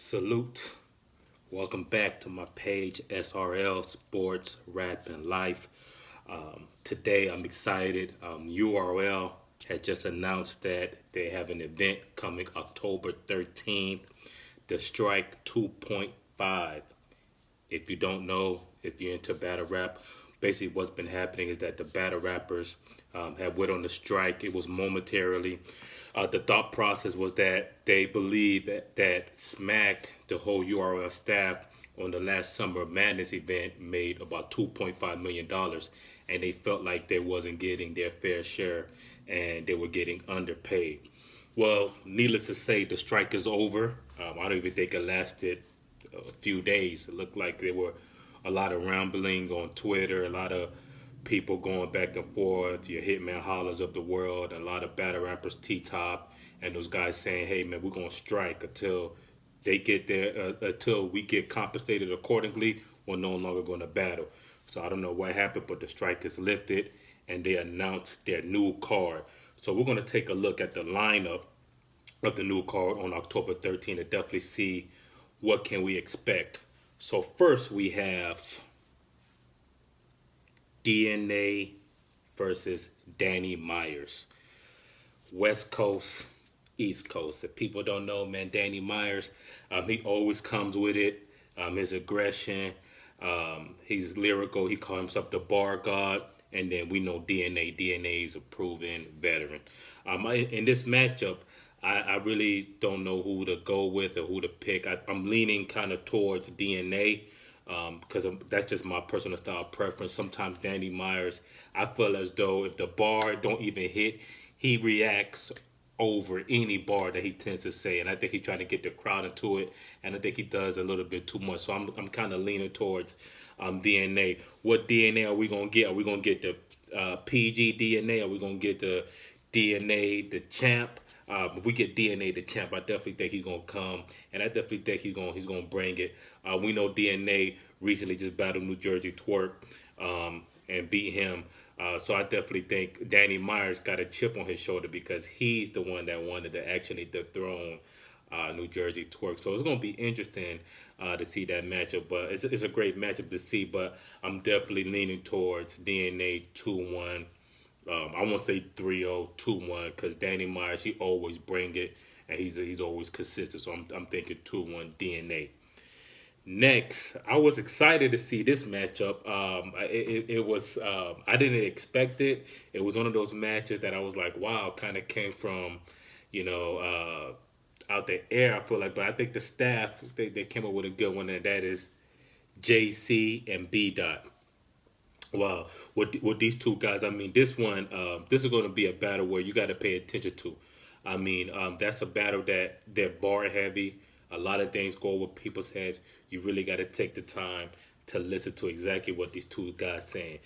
Salute. Welcome back to my page, SRL Sports Rap and Life. Today I'm excited. URL has just announced that they have an event coming October 13th, the Strike 2.5. If you don't know, if you're into battle rap, basically what's been happening is that the battle rappers have went on the strike. It was momentarily. The thought process was that they believe that Smack, the whole URL staff, on the last Summer Madness event made about $2.5 million dollars, and they felt like they wasn't getting their fair share and they were getting underpaid. Well, needless to say, the strike is over. I don't even think it lasted a few days. It looked like there were a lot of rambling on Twitter, a lot of people going back and forth, your Hitman Hollers of the world, a lot of battle rappers, T-Top, and those guys saying, hey, man, we're going to strike until they get there, until we get compensated accordingly, we're no longer going to battle. So I don't know what happened, but the strike is lifted, and they announced their new card. So we're going to take a look at the lineup of the new card on October 13th to definitely see what can we expect. So first we have DNA versus Danny Myers. West Coast, East Coast. If people don't know, man, Danny Myers, he always comes with it. His aggression, he's lyrical. He calls himself the bar god. And then we know DNA. DNA is a proven veteran. In this matchup, I really don't know who to go with or who to pick. I'm leaning kind of towards DNA because that's just my personal style preference. Sometimes Danny Myers, I feel as though if the bar don't even hit, he reacts over any bar that he tends to say, and I think he's trying to get the crowd into it, and I think he does a little bit too much. So I'm kind of leaning towards DNA. What DNA are we gonna get? Are we gonna get the PG DNA? Are we gonna get the DNA the champ? If we get DNA the champ, I definitely think he's gonna come, and I definitely think he's gonna bring it. We know DNA recently just battled New Jersey Twerk and beat him. So I definitely think Danny Myers got a chip on his shoulder because he's the one that wanted to actually dethrone New Jersey Twerk. So it's going to be interesting to see that matchup. But it's a great matchup to see. But I'm definitely leaning towards DNA 2-1. I won't say 3-0, 2-1 because Danny Myers, he always bring it. And he's always consistent. So I'm thinking 2-1 DNA. Next, I was excited to see this matchup. It was I didn't expect it. It was one of those matches that I was like, wow, kind of came from, you know, out the air. I feel like, but I think the staff they came up with a good one, and that is JC and B Dot. Wow, with these two guys, I mean, this is going to be a battle where you got to pay attention to. I mean, that's a battle that they're bar heavy. A lot of things go over people's heads. You really got to take the time to listen to exactly what these two guys saying.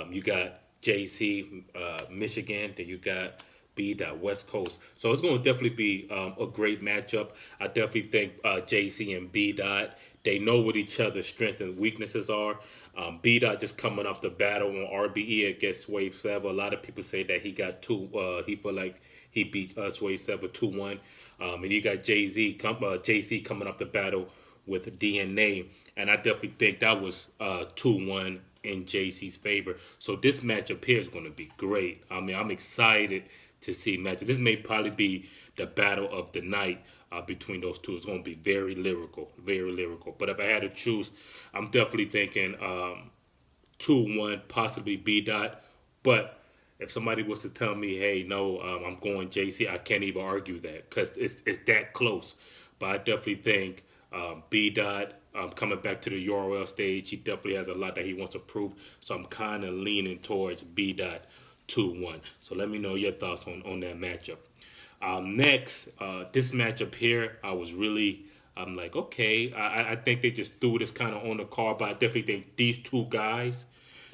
You got JC, Michigan, then you got B dot West Coast. So it's going to definitely be a great matchup. I definitely think JC and B dot, they know what each other's strengths and weaknesses are. B dot just coming off the battle on RBE against Swave Sever. A lot of people say that he got two. He feel like he beat Swave Sever 2-1. And you got JC coming off the battle with DNA, and I definitely think that was 2-1 in JC's favor. So this matchup here is going to be great. I mean, I'm excited to see matches. This may probably be the battle of the night between those two. It's going to be very lyrical, very lyrical. But if I had to choose, I'm definitely thinking 2-1, possibly B dot. But if somebody was to tell me, hey, no, I'm going JC, I can't even argue that because it's that close. But I definitely think B dot coming back to the URL stage, he definitely has a lot that he wants to prove. So I'm kind of leaning towards B dot 2-1. So let me know your thoughts on that matchup. Next, this matchup here, I'm like, okay, I think they just threw this kind of on the card, but I definitely think these two guys,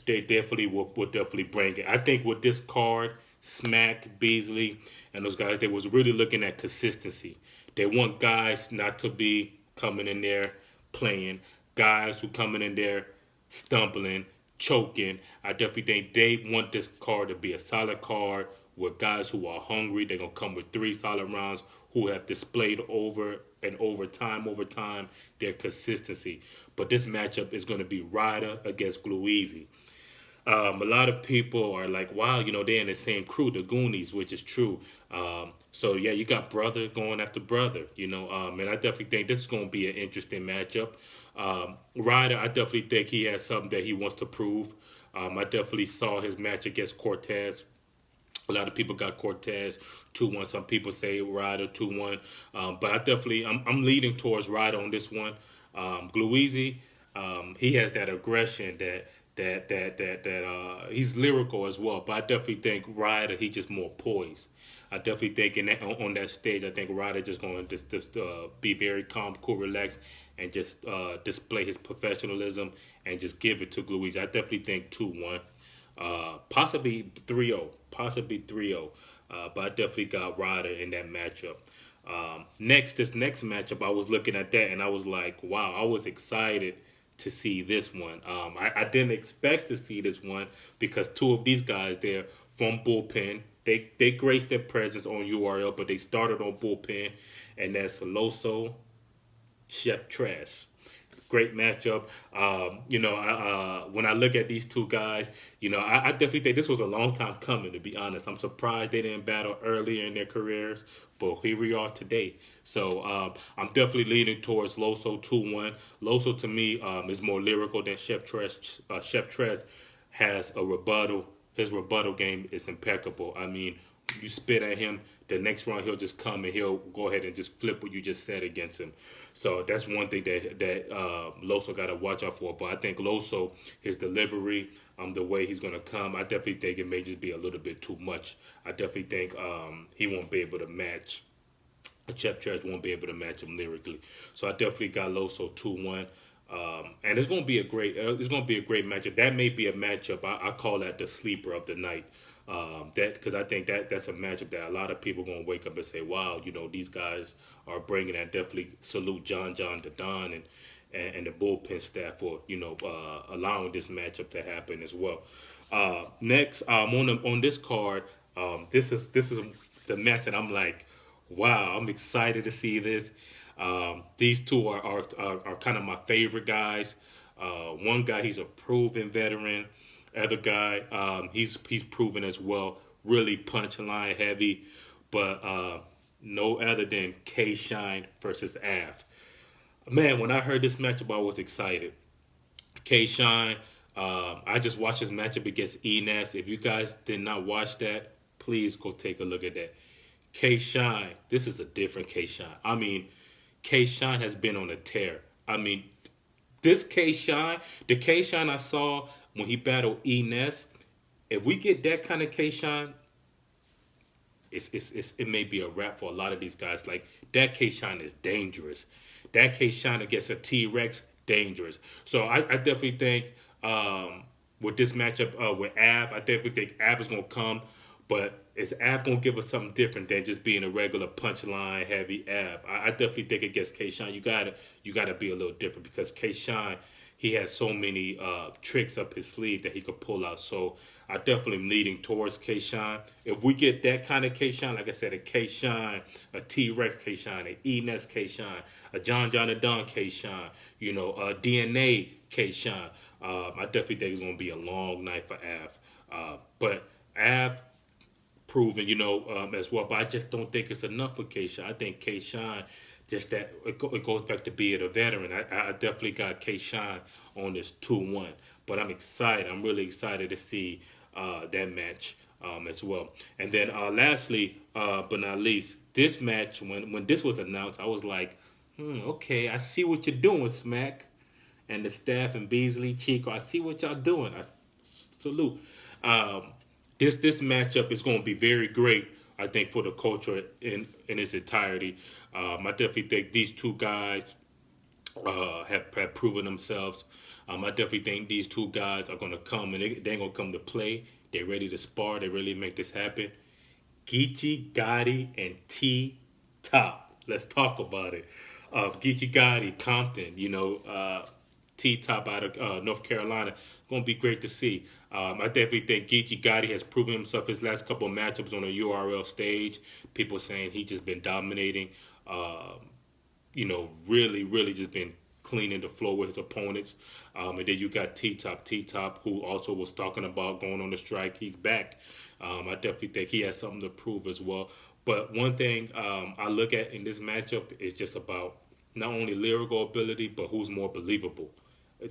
they definitely will definitely bring it. I think with this card, Smack, Beasley, and those guys, they was really looking at consistency. They want guys not to be coming in there playing, guys who coming in there stumbling, choking. I definitely think they want this card to be a solid card with guys who are hungry. They're gonna come with 3 solid rounds, who have displayed over time their consistency. But this matchup is going to be Ryder against Gluezy. A lot of people are like, wow, they're in the same crew, the Goonies, which is true. So yeah, you got brother going after brother, and I definitely think this is going to be an interesting matchup. Ryder, I definitely think he has something that he wants to prove. I definitely saw his match against Cortez. A lot of people got Cortez 2-1. Some people say Ryder 2-1. But I'm leading towards Ryder on this one. Gluezy, he has that aggression that he's lyrical as well. But I definitely think Ryder, he just more poised. I definitely think on that stage, I think Ryder just going to just be very calm, cool, relaxed, and just display his professionalism and just give it to Gluezy. I definitely think 2-1. Possibly 3-0. Possibly 3-0. But I definitely got Ryder in that matchup. This next matchup, I was looking at that and I was like, wow, I was excited to see this one. I didn't expect to see this one because two of these guys, they're from Bullpen. They graced their presence on URL, but they started on Bullpen, and that's Loso, Chef Trash. Great matchup. When I look at these two guys, I definitely think this was a long time coming, to be honest. I'm surprised they didn't battle earlier in their careers, but here we are today. So I'm definitely leaning towards Loso 2-1. Loso, to me, is more lyrical than Chef Trash. Chef Trash has a rebuttal. His rebuttal game is impeccable. I mean, you spit at him, the next round he'll just come and he'll go ahead and just flip what you just said against him. So that's one thing that Loso got to watch out for. But I think Loso, his delivery, the way he's going to come, I definitely think it may just be a little bit too much. I definitely think he won't be able to match. Chef Trash won't be able to match him lyrically. So I definitely got Loso 2-1. And it's going to be a great matchup. That may be a matchup. I call that the sleeper of the night. That because I think that's a matchup that a lot of people are going to wake up and say, wow, these guys are bringing that. Definitely salute John the Don and the bullpen staff for allowing this matchup to happen as well. Next, on this card, this is the match that I'm like, wow, I'm excited to see this. These two are kind of my favorite guys. One guy, he's a proven veteran. Other guy, he's proven as well. Really punchline heavy, but no other than K Shine versus Av. Man, when I heard this matchup, I was excited. K Shine, I just watched his matchup against Enes. If you guys did not watch that, please go take a look at that. K Shine, this is a different K Shine. I mean, K Shine has been on a tear. I mean, this K Shine, the K Shine I saw when he battled Enes, if we get that kind of K Shine, it may be a wrap for a lot of these guys. Like that K Shine is dangerous. That K Shine against a T Rex, dangerous. So I definitely think with this matchup with Av, I definitely think Av is gonna come. But is Av going to give us something different than just being a regular punchline heavy Av? I definitely think against K-Shine, you gotta be a little different because K-Shine, he has so many tricks up his sleeve that he could pull out. So I definitely am leading towards K-Shine. If we get that kind of K-Shine, like I said, a K-Shine, a T-Rex K-Shine, a Enes K-Shine, a John the Don K-Shine, a DNA K-Shine, I definitely think it's going to be a long night for Av. But Av, proven, as well. But I just don't think it's enough for K-Shine. I think K-Shine, just that it goes back to being a veteran. I definitely got K-Shine on this 2-1. But I'm excited. I'm really excited to see that match as well. And then lastly, but not least, this match, when this was announced, I was like, okay, I see what you're doing, Smack. And the staff and Beasley, Chico, I see what y'all doing. I salute. This matchup is going to be very great, I think, for the culture in its entirety. I definitely think these two guys have proven themselves. I definitely think these two guys are going to come, and they're going to come to play. They're ready to spar. They really make this happen. Geechee Gotti and T-Top. Let's talk about it. Geechee Gotti, Compton, T-Top out of North Carolina. Going to be great to see. I definitely think Geechee Gotti has proven himself his last couple of matchups on the URL stage. People saying he just been dominating. Really, really just been cleaning the floor with his opponents. And then you got T Top, who also was talking about going on the strike. He's back. I definitely think he has something to prove as well. But one thing I look at in this matchup is just about not only lyrical ability, but who's more believable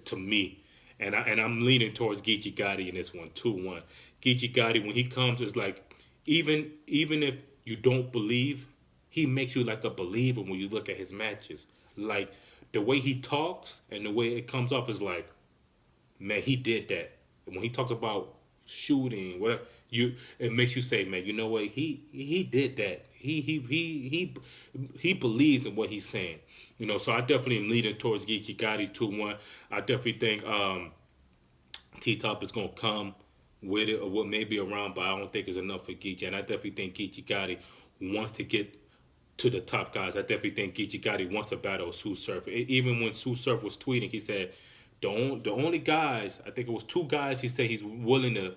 to me. And I'm leaning towards Geechee Gotti in this one, 2-1. Geechee Gotti, when he comes, is like even if you don't believe, he makes you like a believer when you look at his matches. Like the way he talks and the way it comes off is like, man, he did that. And when he talks about shooting, whatever, it makes you say, man, you know what? He did that. He believes in what he's saying. So I definitely am leaning towards Geechee Gotti 2-1. I definitely think T Top is gonna come with it or what maybe around, but I don't think it's enough for Geechee. And I definitely think Geechee Gotti wants to get to the top guys. I definitely think Geechee Gotti wants to battle Sue Surf. Even when Sue Surf was tweeting, he said the only guys, I think it was two guys, he said he's willing to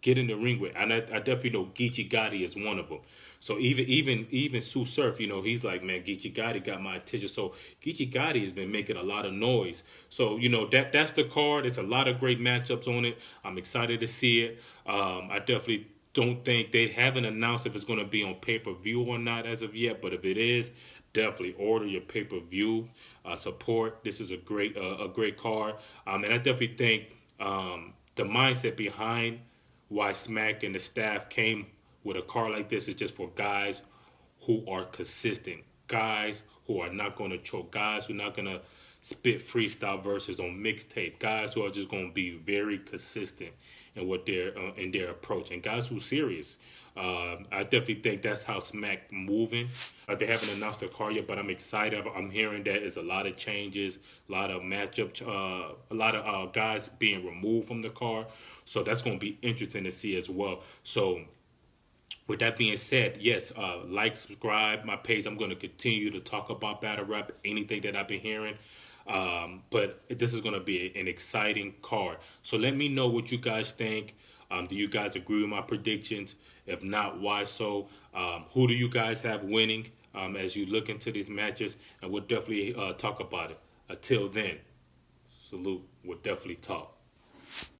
get in the ring with, and I definitely know Geechee Gotti is one of them. So even Sue Surf, he's like, man, Geechee Gotti got my attention. So Geechee Gotti has been making a lot of noise. So that's the card. It's a lot of great matchups on it. I'm excited to see it. I definitely don't think they haven't announced if it's going to be on pay-per-view or not as of yet, but if it is, definitely order your pay-per-view support. This is a great card, and I definitely think the mindset behind why Smack and the staff came with a card like this is just for guys who are consistent, guys who are not going to choke, guys who are not going to spit freestyle verses on mixtape, guys who are just going to be very consistent in what their in their approach, and guys who are serious. I definitely think that's how Smack moving. They haven't announced the card yet, but I'm excited. I'm hearing that there's a lot of changes, a lot of matchup, a lot of guys being removed from the card. So that's going to be interesting to see as well. So with that being said, yes, like, subscribe my page. I'm going to continue to talk about battle rap, anything that I've been hearing. But this is going to be an exciting card. So let me know what you guys think. Do you guys agree with my predictions? If not, why so? Who do you guys have winning as you look into these matches? And we'll definitely talk about it. Until then, salute. We'll definitely talk.